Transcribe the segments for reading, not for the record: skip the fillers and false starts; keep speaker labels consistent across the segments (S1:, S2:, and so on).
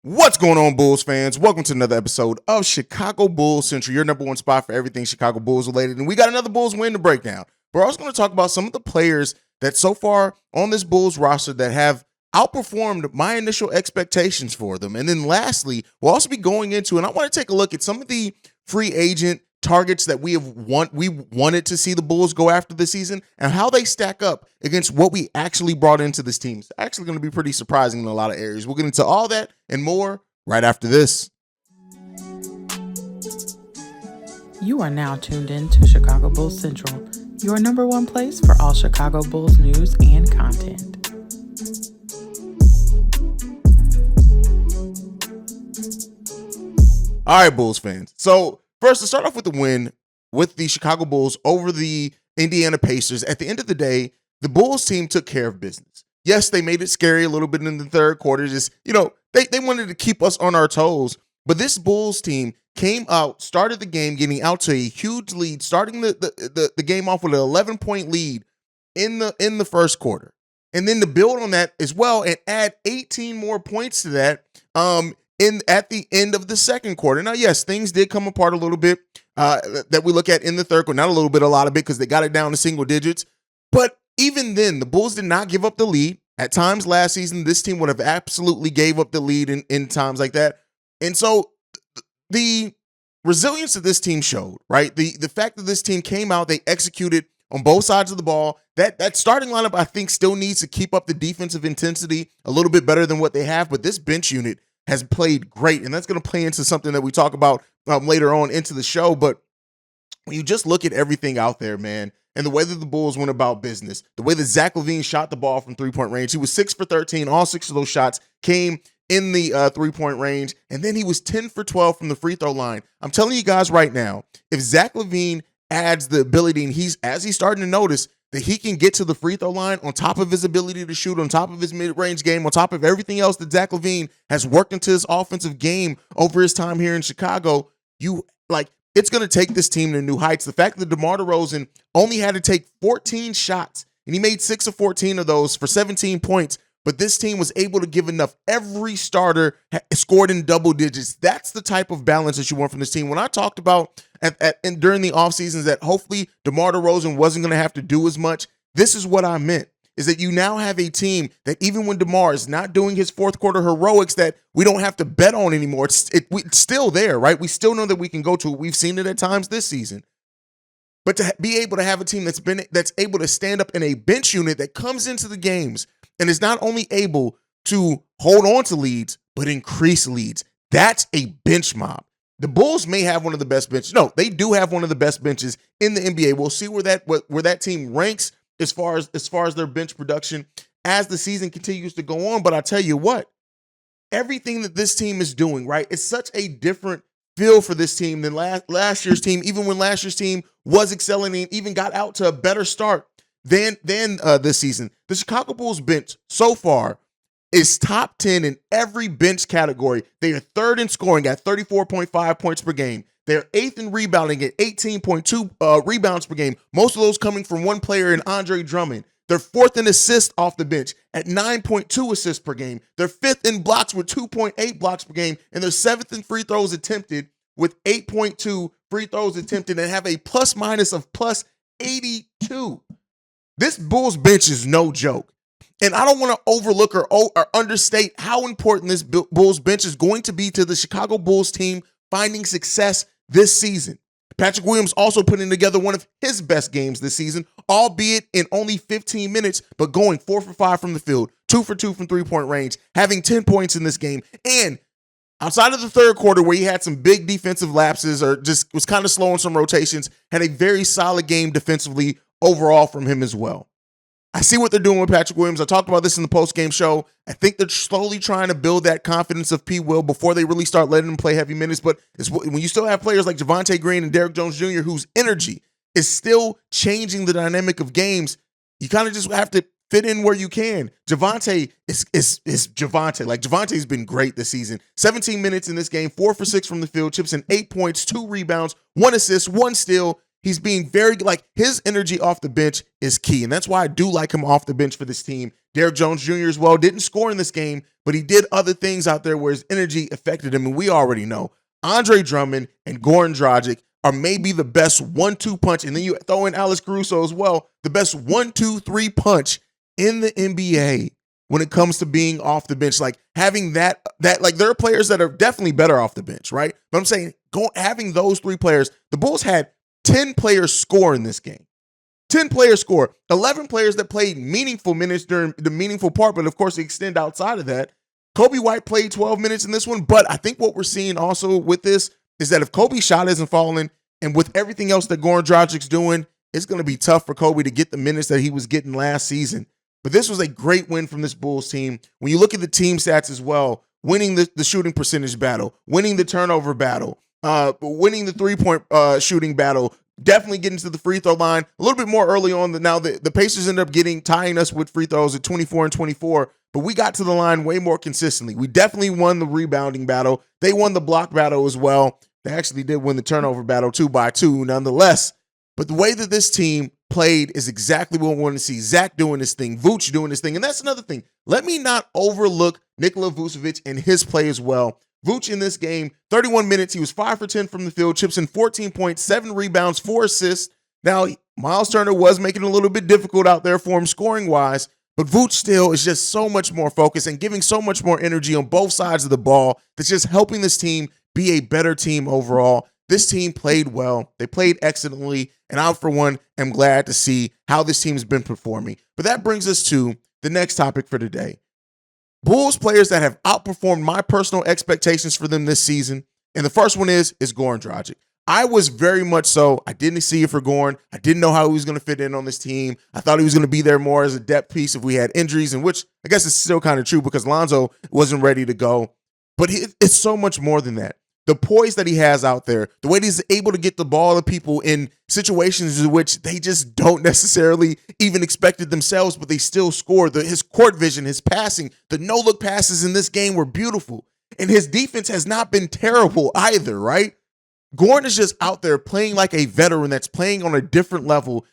S1: What's going on, Bulls fans? Welcome to another episode of Chicago Bulls Central, your number one spot for everything Chicago Bulls related. And we got another Bulls win to break down. But we're also going to talk about some of the players that so far on this Bulls roster that have outperformed my initial expectations for them. And then lastly, we'll also be going into, and I want to take a look at some of the free agent targets that we wanted to see the Bulls go after this season and how they stack up against what we actually brought into this team. It's actually going to be pretty surprising in a lot of areas. We'll get into all that and more right after this.
S2: You are now tuned in to Chicago Bulls Central, your number one place for all Chicago Bulls news and content.
S1: All right, Bulls fans. So first, to start off with the win with the Chicago Bulls over the Indiana Pacers, at the end of the day, the Bulls team took care of business. Yes, they made it scary a little bit in the third quarter. Just, they wanted to keep us on our toes. But this Bulls team came out, started the game, getting out to a huge lead, starting the game off with an 11-point lead in the first quarter. And then to build on that as well and add 18 more points to that at the end of the second quarter. Now, yes, things did come apart a little bit that we look at in the third quarter. Not a little bit, a lot of it, because they got it down to single digits. But even then, the Bulls did not give up the lead. At times last season, this team would have absolutely gave up the lead in times like that. And so the resilience that this team showed, right? The fact that this team came out, they executed on both sides of the ball. That starting lineup, I think, still needs to keep up the defensive intensity a little bit better than what they have. But this bench unit has played great, and that's going to play into something that we talk about later on into the show. But when you just look at everything out there, man, and the way that the Bulls went about business, the way that Zach LaVine shot the ball from three-point range, he was 6 for 13. All 6 of those shots came in the three-point range, and then he was 10 for 12 from the free throw line. I'm telling you guys right now, if Zach LaVine adds the ability, and he's starting to notice that he can get to the free throw line on top of his ability to shoot, on top of his mid-range game, on top of everything else that Zach LaVine has worked into his offensive game over his time here in Chicago, it's going to take this team to new heights. The fact that DeMar DeRozan only had to take 14 shots, and he made 6 of 14 of those for 17 points, but this team was able to give enough. Every starter scored in double digits. That's the type of balance that you want from this team. When I talked about during the offseason that hopefully DeMar DeRozan wasn't going to have to do as much, this is what I meant, is that you now have a team that even when DeMar is not doing his fourth quarter heroics that we don't have to bet on anymore. It's still there, right? We still know that we can go to it. We've seen it at times this season. But to be able to have a team that's able to stand up in a bench unit that comes into the games and is not only able to hold on to leads, but increase leads. That's a bench mob. The Bulls may have one of the best benches. No, they do have one of the best benches in the NBA. We'll see where that team ranks as far as their bench production as the season continues to go on. But I tell you what, everything that this team is doing, right, it's such a different feel for this team than last year's team, even when last year's team was excelling and even got out to a better start than this season. The Chicago Bulls bench so far is top 10 in every bench category. They are third in scoring at 34.5 points per game. They're 8th in rebounding at 18.2 rebounds per game. Most of those coming from one player in Andre Drummond. They're 4th in assists off the bench at 9.2 assists per game. They're 5th in blocks with 2.8 blocks per game. And they're 7th in free throws attempted with 8.2 free throws attempted and have a plus minus of plus 82. This Bulls bench is no joke. And I don't want to overlook or understate how important this Bulls bench is going to be to the Chicago Bulls team finding success this season. Patrick Williams also putting together one of his best games this season, albeit in only 15 minutes, but going 4 for 5 from the field, 2 for 2 from three-point range, having 10 points in this game. And outside of the third quarter where he had some big defensive lapses or just was kind of slow on some rotations, had a very solid game defensively overall from him as well. I see what they're doing with Patrick Williams. I talked about this in the post-game show. I think they're slowly trying to build that confidence of P. Will before they really start letting him play heavy minutes. But when you still have players like Javonte Green and Derrick Jones Jr., whose energy is still changing the dynamic of games, you kind of just have to fit in where you can. Javonte is Javonte. Like, Javonte's been great this season. 17 minutes in this game, 4 for 6 from the field, chips in 8 points, 2 rebounds, 1 assist, 1 steal. He's being very, like, his energy off the bench is key. And that's why I do like him off the bench for this team. Derrick Jones Jr. as well didn't score in this game, but he did other things out there where his energy affected him. And we already know Andre Drummond and Goran Dragic are maybe the best 1-2 punch. And then you throw in Alex Caruso as well, the best 1-2-3 punch in the NBA when it comes to being off the bench. Like having that like there are players that are definitely better off the bench, right? But I'm saying having those 3 players, the Bulls had 10 players score in this game. 10 players score, 11 players that played meaningful minutes during the meaningful part, but of course they extend outside of that. Kobe White played 12 minutes in this one, but I think what we're seeing also with this is that if Kobe's shot isn't falling, and with everything else that Goran Dragic's doing, it's going to be tough for Kobe to get the minutes that he was getting last season. But this was a great win from this Bulls team. When you look at the team stats as well, winning the shooting percentage battle, winning the turnover battle, winning the three-point shooting battle, definitely getting to the free throw line a little bit more early on. Now the Pacers ended up tying us with free throws at 24 and 24, but we got to the line way more consistently. We definitely won the rebounding battle. They won the block battle as well. They actually did win the turnover battle 2-2 nonetheless. But the way that this team played is exactly what we want to see. Zach doing this thing, Vooch doing this thing. And that's another thing. Let me not overlook Nikola Vucevic and his play as well. Vooch in this game, 31 minutes, he was 5 for 10 from the field, chips in 14 points, 7 rebounds, 4 assists. Now, Miles Turner was making it a little bit difficult out there for him scoring-wise, but Vooch still is just so much more focused and giving so much more energy on both sides of the ball that's just helping this team be a better team overall. This team played well. They played excellently, and I, for one, am glad to see how this team's been performing. But that brings us to the next topic for today. Bulls players that have outperformed my personal expectations for them this season. And the first one is Goran Dragic. I was very much so. I didn't see it for Goran. I didn't know how he was going to fit in on this team. I thought he was going to be there more as a depth piece if we had injuries, and which I guess is still kind of true because Lonzo wasn't ready to go. But it's so much more than that. The poise that he has out there, the way he's able to get the ball to people in situations in which they just don't necessarily even expect it themselves, but they still score. His court vision, his passing, the no-look passes in this game were beautiful. And his defense has not been terrible either, right? Goran is just out there playing like a veteran that's playing on a different level.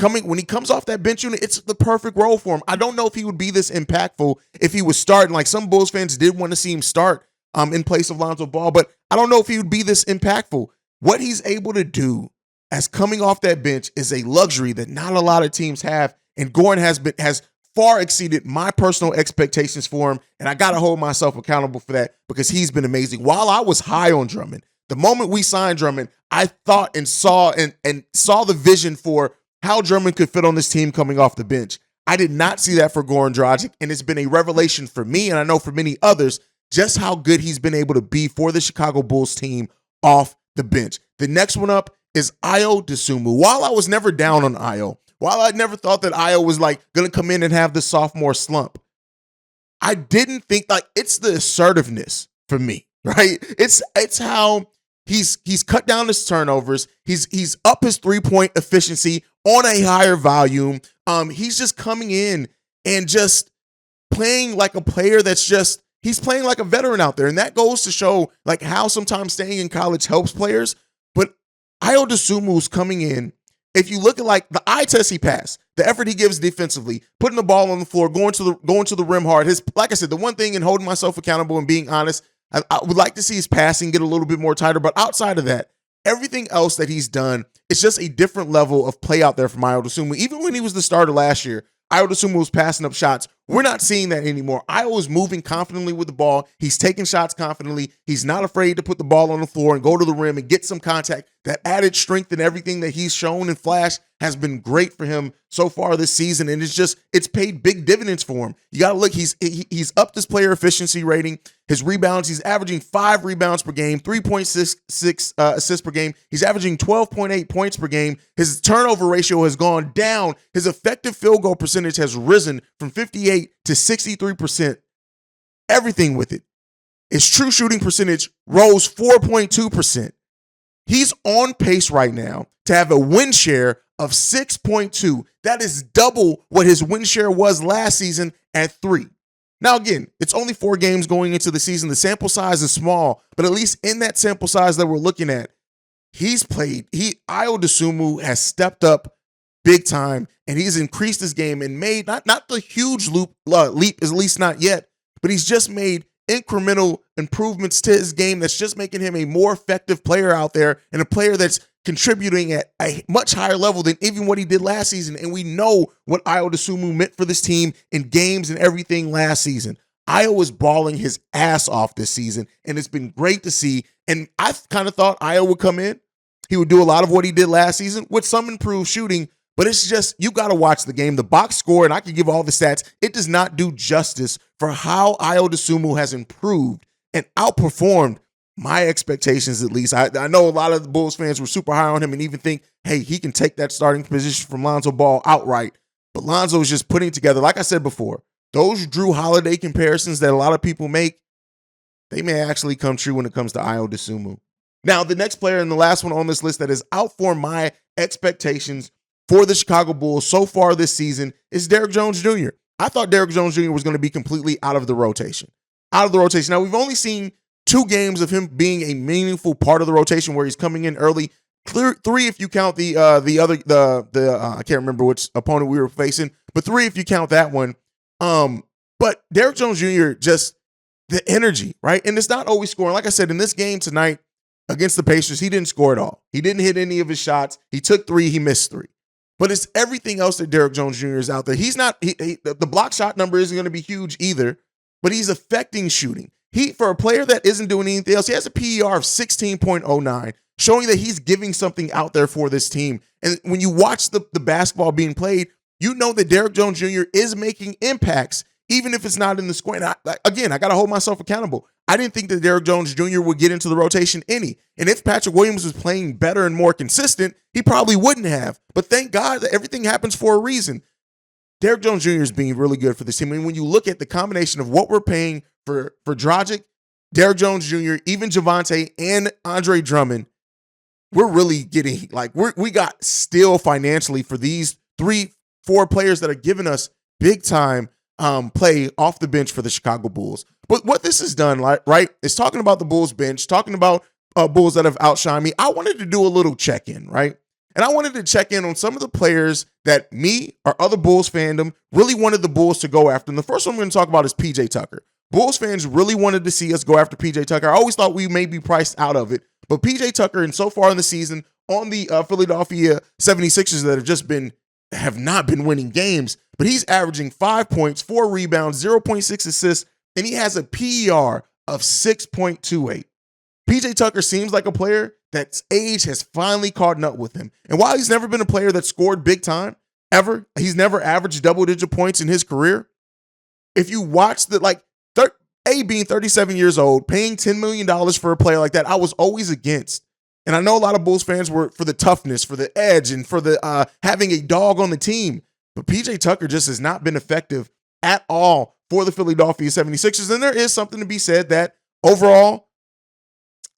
S1: When he comes off that bench unit, it's the perfect role for him. I don't know if he would be this impactful if he was starting. Like some Bulls fans did want to see him start in place of Lonzo Ball, but I don't know if he would be this impactful. What he's able to do as coming off that bench is a luxury that not a lot of teams have, and Goran has far exceeded my personal expectations for him, and I got to hold myself accountable for that because he's been amazing. While I was high on Drummond, the moment we signed Drummond, I thought and saw the vision for how Drummond could fit on this team coming off the bench. I did not see that for Goran Dragic, and it's been a revelation for me, and I know for many others, just how good he's been able to be for the Chicago Bulls team off the bench. The next one up is Ayo Dosunmu. While I was never down on Ayo, while I never thought that Ayo was like going to come in and have the sophomore slump, I didn't think it's the assertiveness for me, right? It's how he's cut down his turnovers. He's up his 3-point efficiency on a higher volume. He's just coming in and just playing like a player he's playing like a veteran out there. And that goes to show how sometimes staying in college helps players. But Ayo Dosunmu's coming in. If you look at the eye test he passed, the effort he gives defensively, putting the ball on the floor, going to the rim hard. Like I said, the one thing in holding myself accountable and being honest, I would like to see his passing get a little bit more tighter. But outside of that, everything else that he's done, it's just a different level of play out there from Ayo Dosunmu. Even when he was the starter last year, Ayo Dosunmu was passing up shots. We're not seeing that anymore. Ayo is moving confidently with the ball. He's taking shots confidently. He's not afraid to put the ball on the floor and go to the rim and get some contact. That added strength and everything that he's shown and flashed has been great for him so far this season. And it's paid big dividends for him. You got to look, he's upped his player efficiency rating. His rebounds, he's averaging 5 rebounds per game, 3.66 assists per game. He's averaging 12.8 points per game. His turnover ratio has gone down. His effective field goal percentage has risen from 58 to 63%. Everything with it. His true shooting percentage rose 4.2%. He's on pace right now to have a win share of 6.2. That is double what his win share was last season at 3. Now, again, it's only 4 games going into the season. The sample size is small, but at least in that sample size that we're looking at, Ayo Dosunmu has stepped up big time, and he's increased his game and made not the huge leap, at least not yet, but he's just made incremental improvements to his game that's just making him a more effective player out there and a player that's contributing at a much higher level than even what he did last season. And we know what Ayo Dosunmu meant for this team in games and everything last season. Ayo was balling his ass off this season, and it's been great to see. And I kind of thought Ayo would come in. He would do a lot of what he did last season with some improved shooting, but it's just, you got to watch the game. The box score, and I can give all the stats, it does not do justice for how Ayo Dosunmu has improved and outperformed my expectations, at least. I know a lot of the Bulls fans were super high on him and even think, hey, he can take that starting position from Lonzo Ball outright. But Lonzo is just putting together, like I said before, those Drew Holiday comparisons that a lot of people make, they may actually come true when it comes to Ayo Dosunmu. Now, the next player and the last one on this list that has outperformed my expectations for the Chicago Bulls so far this season is Derrick Jones Jr. I thought Derrick Jones Jr. was going to be completely out of the rotation. Now, we've only seen 2 games of him being a meaningful part of the rotation where he's coming in early. 3 if you count the other I can't remember which opponent we were facing, but 3 if you count that one. But Derrick Jones Jr., just the energy, right? And it's not always scoring. Like I said, in this game tonight against the Pacers, he didn't score at all. He didn't hit any of his shots. He took 3, he missed 3. But it's everything else that Derrick Jones Jr. is out there. He's not, the block shot number isn't going to be huge either, but he's affecting shooting. For a player that isn't doing anything else, he has a PER of 16.09, showing that he's giving something out there for this team. And when you watch the basketball being played, you know that Derrick Jones Jr. is making impacts, even if it's not in the score. And I got to hold myself accountable. I didn't think that Derrick Jones Jr. would get into the rotation any. And if Patrick Williams was playing better and more consistent, he probably wouldn't have. But thank God that everything happens for a reason. Derrick Jones Jr. is being really good for this team. And when you look at the combination of what we're paying for Dragic, Derrick Jones Jr., even Javonte and Andre Drummond, we're really getting, we got steal financially for these 3-4 players that are giving us big time play off the bench for the Chicago Bulls. But what this has done, right, is talking about the Bulls bench, talking about Bulls that have outshined me. I wanted to do a little check-in, right? And I wanted to check in on some of the players that me or other Bulls fandom really wanted the Bulls to go after. And the first one I'm going to talk about is PJ Tucker. Bulls fans really wanted to see us go after PJ Tucker. I always thought we may be priced out of it. But PJ Tucker, and so far in the season, on the Philadelphia 76ers that have not been winning games, but he's averaging 5 points, 4 rebounds, 0.6 assists, and he has a PER of 6.28. PJ Tucker seems like a player that's age has finally caught up with him. And while he's never been a player that scored big time, ever, he's never averaged double-digit points in his career. If you watch being 37 years old, paying $10 million for a player like that, I was always against. And I know a lot of Bulls fans were for the toughness, for the edge, and for the having a dog on the team. But PJ Tucker just has not been effective at all for the Philadelphia 76ers. And there is something to be said that overall,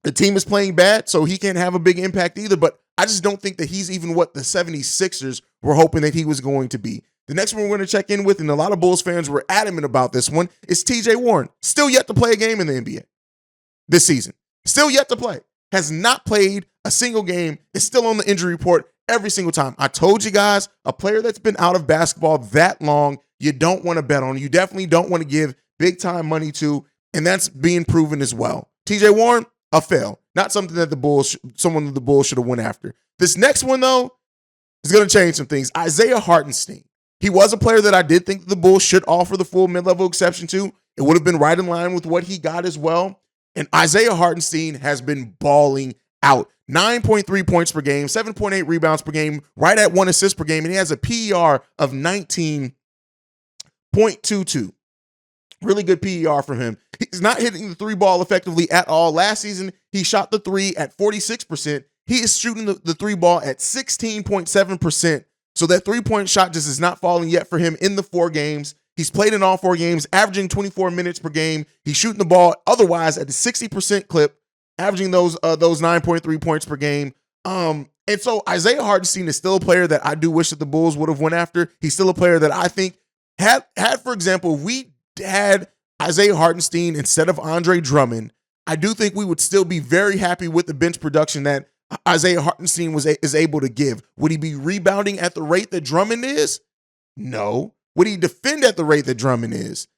S1: the team is playing bad, so he can't have a big impact either. But I just don't think that he's even what the 76ers were hoping that he was going to be. The next one we're going to check in with, and a lot of Bulls fans were adamant about this one, is TJ Warren. Still yet to play a game in the NBA this season. Still yet to play. Has not played a single game. Is still on the injury report every single time. I told you guys, a player that's been out of basketball that long, you don't want to bet on. You definitely don't want to give big-time money to, and that's being proven as well. TJ Warren, a fail. Not something that someone that the Bulls should have went after. This next one, though, is going to change some things. Isaiah Hartenstein. He was a player that I did think the Bulls should offer the full mid-level exception to. It would have been right in line with what he got as well. And Isaiah Hartenstein has been balling out. 9.3 points per game, 7.8 rebounds per game, right at 1 assist per game, and he has a PER of 19.22. Really good PER from him. He's not hitting the 3 ball effectively at all. Last season, he shot the 3 at 46%. He is shooting the 3 ball at 16.7%. So that 3-point shot just is not falling yet for him in the 4 games. He's played in all 4 games, averaging 24 minutes per game. He's shooting the ball otherwise at a 60% clip, averaging those 9.3 points per game. And so Isaiah Hartenstein is still a player that I do wish that the Bulls would have went after. He's still a player that I think had for example, if we had Isaiah Hartenstein instead of Andre Drummond, I do think we would still be very happy with the bench production that Isaiah Hartenstein is able to give. Would he be rebounding at the rate that Drummond is? No. Would he defend at the rate that Drummond is?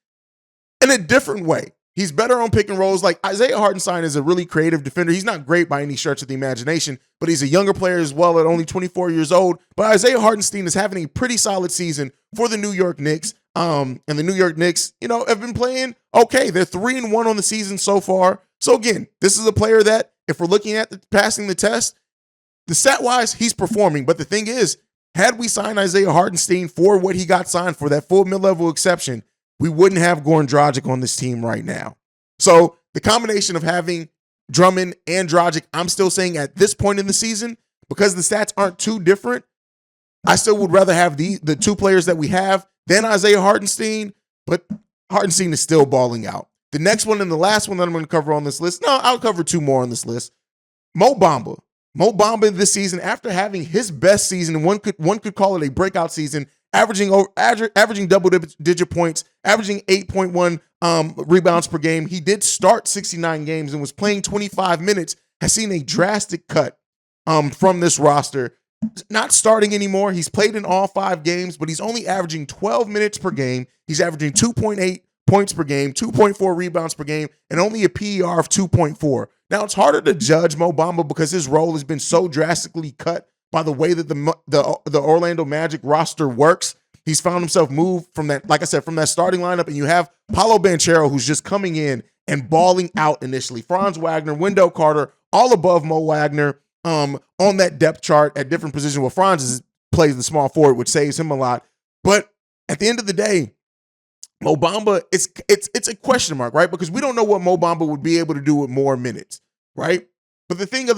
S1: In a different way. He's better on pick and rolls. Like Isaiah Hartenstein is a really creative defender. He's not great by any stretch of the imagination, but he's a younger player as well at only 24 years old. But Isaiah Hartenstein is having a pretty solid season for the New York Knicks. And the New York Knicks, have been playing okay. They're 3-1 on the season so far. So again, this is a player that if we're looking at passing the test, the stat-wise, he's performing. But the thing is, had we signed Isaiah Hartenstein for what he got signed for, that full mid-level exception, we wouldn't have Goran Dragic on this team right now. So the combination of having Drummond and Dragic, I'm still saying at this point in the season, because the stats aren't too different, I still would rather have the two players that we have than Isaiah Hartenstein, but Hartenstein is still balling out. The next one and the last one that I'm going to cover on this list, no, I'll cover two more on this list. Mo Bamba. Mo Bamba this season, after having his best season, one could call it a breakout season, averaging double-digit points, averaging 8.1 rebounds per game. He did start 69 games and was playing 25 minutes, has seen a drastic cut from this roster. Not starting anymore. He's played in all 5 games, but he's only averaging 12 minutes per game. He's averaging 2.8 points per game, 2.4 rebounds per game, and only a PER of 2.4. Now, it's harder to judge Mo Bamba because his role has been so drastically cut by the way that the Orlando Magic roster works. He's found himself moved from that, like I said, from that starting lineup, and you have Paolo Banchero, who's just coming in and balling out initially. Franz Wagner, Wendell Carter, all above Mo Wagner on that depth chart at different positions. Well, Franz plays the small forward, which saves him a lot. But at the end of the day, Mo Bamba, it's a question mark, right? Because we don't know what Mo Bamba would be able to do with more minutes, right? But the fact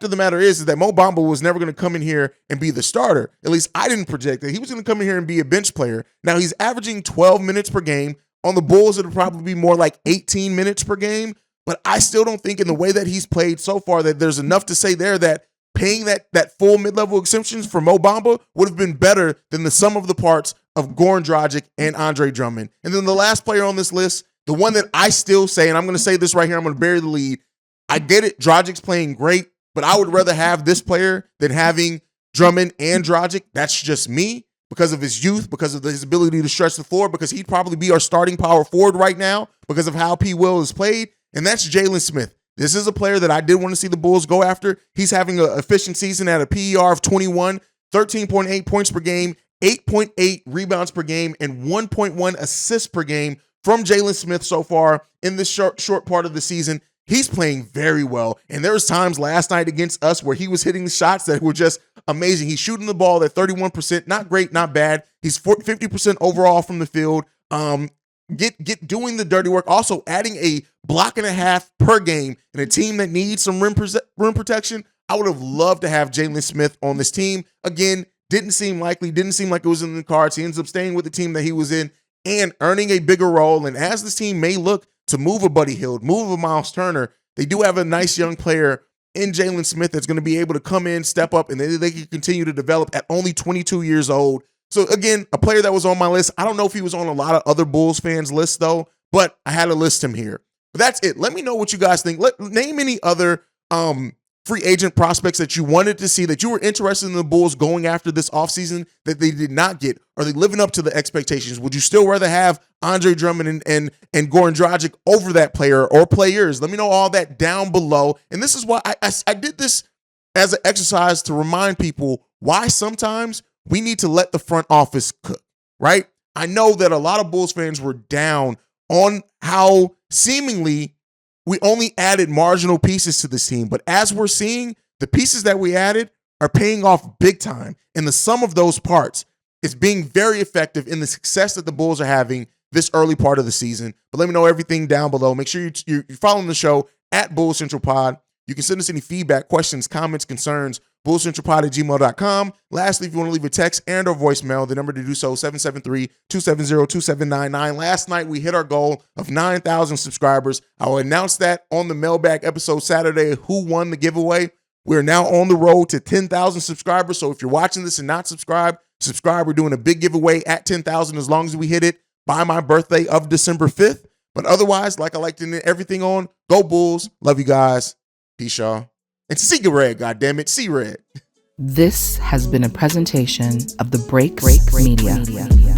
S1: of the matter is that Mo Bamba was never going to come in here and be the starter. At least I didn't project that. He was going to come in here and be a bench player. Now he's averaging 12 minutes per game. On the Bulls, it'll probably be more like 18 minutes per game. But I still don't think in the way that he's played so far that there's enough to say there that paying that full mid-level exemptions for Mo Bamba would have been better than the sum of the parts of Goran Dragic and Andre Drummond. And then the last player on this list, the one that I still say, and I'm going to say this right here, I'm going to bury the lead. I get it, Dragic's playing great, but I would rather have this player than having Drummond and Dragic. That's just me because of his youth, because of his ability to stretch the floor, because he'd probably be our starting power forward right now because of how P. Will has played, and that's Jalen Smith. This is a player that I did want to see the Bulls go after. He's having an efficient season at a PER of 21, 13.8 points per game, 8.8 rebounds per game, and 1.1 assists per game from Jalen Smith so far in this short part of the season. He's playing very well, and there was times last night against us where he was hitting shots that were just amazing. He's shooting the ball at 31%, not great, not bad. He's 50% overall from the field. Get doing the dirty work. Also adding a block and a half per game in a team that needs some rim protection. I would have loved to have Jalen Smith on this team. Again, didn't seem likely, didn't seem like it was in the cards. He ends up staying with the team that he was in and earning a bigger role. And as this team may look to move a Buddy Hield, move a Miles Turner, they do have a nice young player in Jalen Smith that's going to be able to come in, step up, and they can continue to develop at only 22 years old. So again, a player that was on my list. I don't know if he was on a lot of other Bulls fans' lists though, but I had to list him here. But that's it. Let me know what you guys think. Name any other free agent prospects that you wanted to see, that you were interested in the Bulls going after this offseason that they did not get. Are they living up to the expectations? Would you still rather have Andre Drummond and Goran Dragic over that player or players? Let me know all that down below. And this is why I did this as an exercise to remind people why sometimes we need to let the front office cook, right? I know that a lot of Bulls fans were down on how seemingly we only added marginal pieces to this team. But as we're seeing, the pieces that we added are paying off big time. And the sum of those parts is being very effective in the success that the Bulls are having this early part of the season. But let me know everything down below. Make sure you're following the show at Bulls Central Pod. You can send us any feedback, questions, comments, concerns, bullscentralpod@gmail.com. Lastly, if you want to leave a text and or voicemail, the number to do so, 773-270-2799. Last night, we hit our goal of 9,000 subscribers. I will announce that on the mailbag episode Saturday, who won the giveaway. We're now on the road to 10,000 subscribers. So if you're watching this and not subscribed, subscribe. We're doing a big giveaway at 10,000 as long as we hit it by my birthday of December 5th. But otherwise, like I like to end everything on, go Bulls. Love you guys. Peace, y'all. And see red, goddammit, see red.
S2: This has been a presentation of the Break Media.